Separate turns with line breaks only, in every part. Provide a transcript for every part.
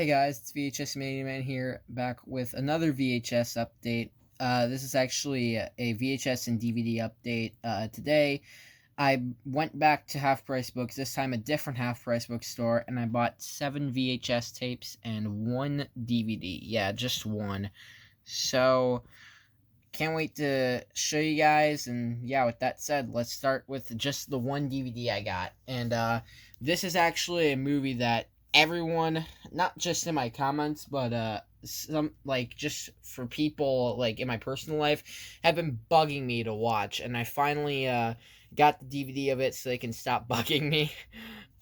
Hey guys, it's VHS and DVD here, back with another VHS update. This is actually a VHS and DVD update. Today, I went back to Half Price Books, this time a different Half Price bookstore, and I bought 7 VHS tapes and 1 DVD. Yeah, just 1. So, can't wait to show you guys, and yeah, with that said, let's start with just the 1 DVD I got. And this is actually a movie that everyone, not just in my comments, but some, like, just for people like in my personal life, have been bugging me to watch, and I finally got the DVD of it so they can stop bugging me.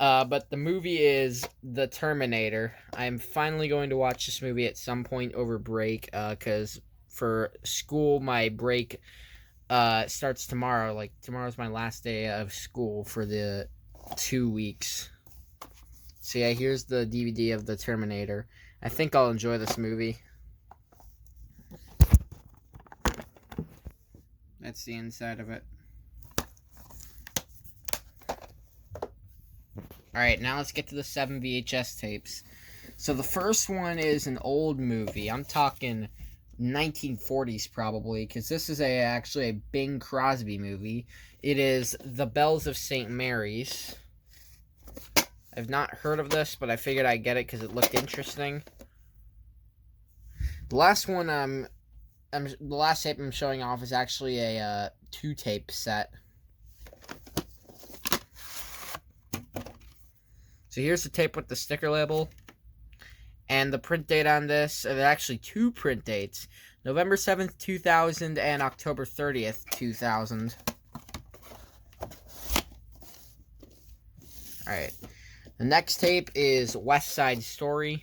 But the movie is The Terminator. I'm finally going to watch this movie at some point over break, because for school my break starts tomorrow. Like, tomorrow's my last day of school for the 2 weeks. So yeah, here's the DVD of The Terminator. I think I'll enjoy this movie. That's the inside of it. Alright, now let's get to the 7 VHS tapes. So the first one is an old movie. I'm talking 1940s probably, because this is actually a Bing Crosby movie. It is The Bells of St. Mary's. I've not heard of this, but I figured I'd get it because it looked interesting. The last one, the last tape I'm showing off is actually a 2-tape set. So here's the tape with the sticker label. And the print date on this, there are actually 2 print dates. November 7th, 2000 and October 30th, 2000. Alright. The next tape is West Side Story.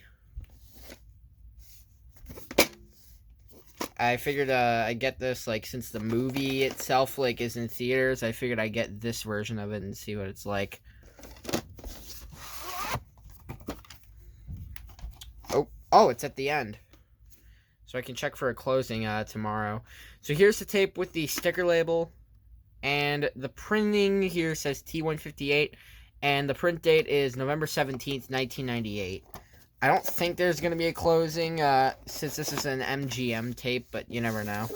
I figured I'd get this, like, since the movie itself, like, is in theaters, I figured I'd get this version of it and see what it's like. Oh, it's at the end. So I can check for a closing tomorrow. So here's the tape with the sticker label. And the printing here says T158. And the print date is November 17th, 1998. I don't think there's going to be a closing since this is an MGM tape, but you never know.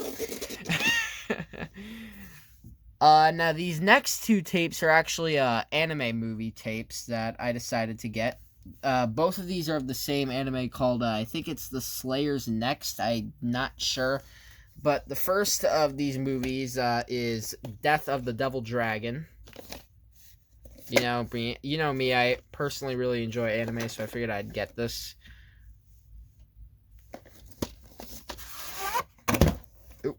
Now, these next 2 tapes are actually anime movie tapes that I decided to get. Both of these are of the same anime called, I think it's The Slayer's Next. I'm not sure. But the first of these movies is Death of the Devil Dragon. You know me, I personally really enjoy anime, so I figured I'd get this. Ooh.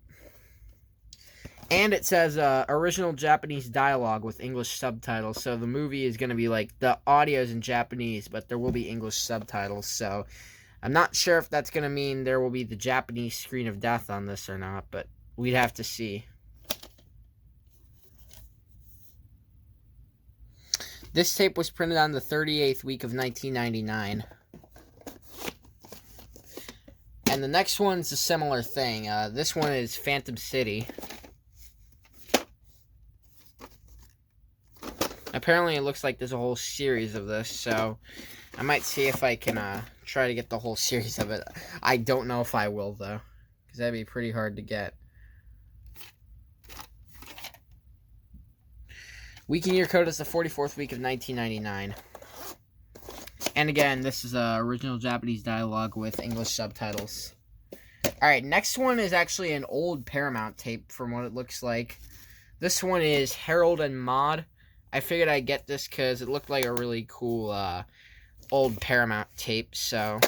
And it says original Japanese dialogue with English subtitles. So the movie is going to be like, the audio's in Japanese, but there will be English subtitles. So I'm not sure if that's going to mean there will be the Japanese screen of death on this or not, but we'd have to see. This tape was printed on the 38th week of 1999. And the next one's a similar thing. This one is Phantom City. Apparently it looks like there's a whole series of this, so I might see if I can try to get the whole series of it. I don't know if I will, though, because that'd be pretty hard to get. Week and year code is the 44th week of 1999. And again, this is original Japanese dialogue with English subtitles. Alright, next one is actually an old Paramount tape from what it looks like. This one is Harold and Maude. I figured I'd get this because it looked like a really cool old Paramount tape, so...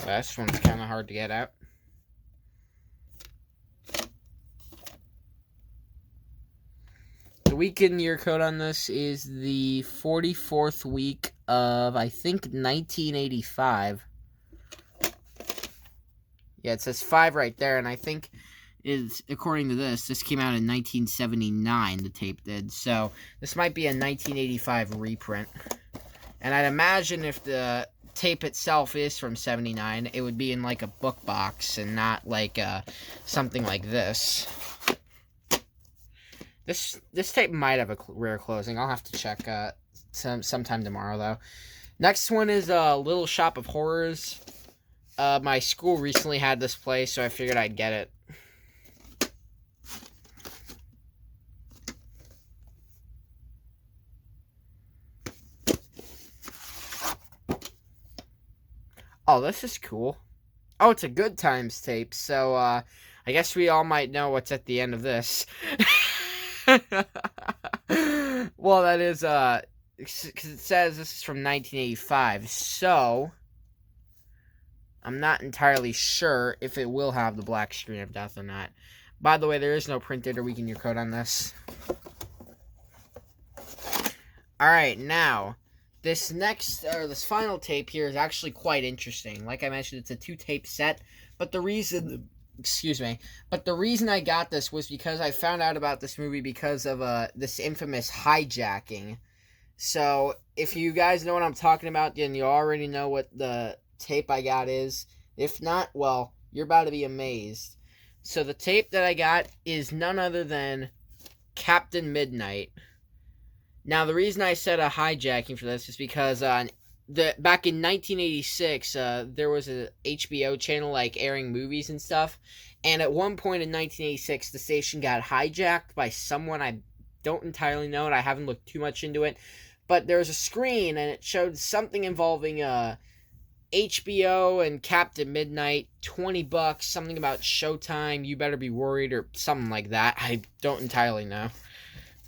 This one's kind of hard to get out. The week and year code on this is the 44th week of, I think, 1985. Yeah, it says 5 right there, and I think, according to this came out in 1979, the tape did. So, this might be a 1985 reprint. And I'd imagine if the tape itself is from 79, it would be in like a book box and not like something like this. This tape might have a rare closing. I'll have to check sometime tomorrow though. Next one is Little Shop of Horrors. My school recently had this play, so I figured I'd get it. Oh, this is cool. Oh, it's a Good Times tape, so I guess we all might know what's at the end of this. Well, that is because it says this is from 1985, so I'm not entirely sure if it will have the black screen of death or not. By the way, there is no printed or weaken your code on this. Alright, now, this final tape here is actually quite interesting. Like I mentioned, it's a 2-tape set, but the reason I got this was because I found out about this movie because of this infamous hijacking. So, if you guys know what I'm talking about, then you already know what the tape I got is. If not, well, you're about to be amazed. So, the tape that I got is none other than Captain Midnight. Now, the reason I said a hijacking for this is because back in 1986, there was a HBO channel like airing movies and stuff, and at one point in 1986, the station got hijacked by someone I don't entirely know, and I haven't looked too much into it, but there was a screen, and it showed something involving HBO and Captain Midnight, $20, something about Showtime, You Better Be Worried, or something like that. I don't entirely know.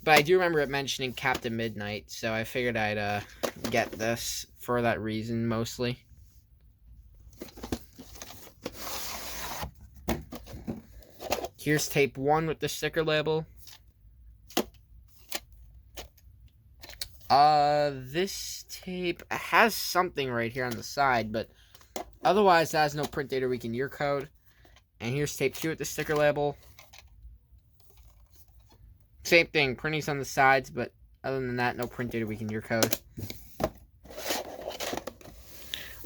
But I do remember it mentioning Captain Midnight, so I figured I'd get this for that reason, mostly. Here's tape 1 with the sticker label. This tape has something right here on the side, but otherwise it has no print date or weaken year code. And here's tape 2 with the sticker label. Same thing, printing's on the sides, but other than that, no print date or weaken year code.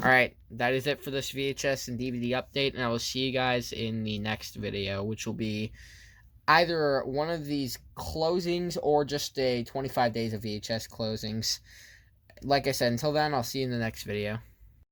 Alright, that is it for this VHS and DVD update, and I will see you guys in the next video, which will be either one of these closings or just a 25 days of VHS closings. Like I said, until then, I'll see you in the next video.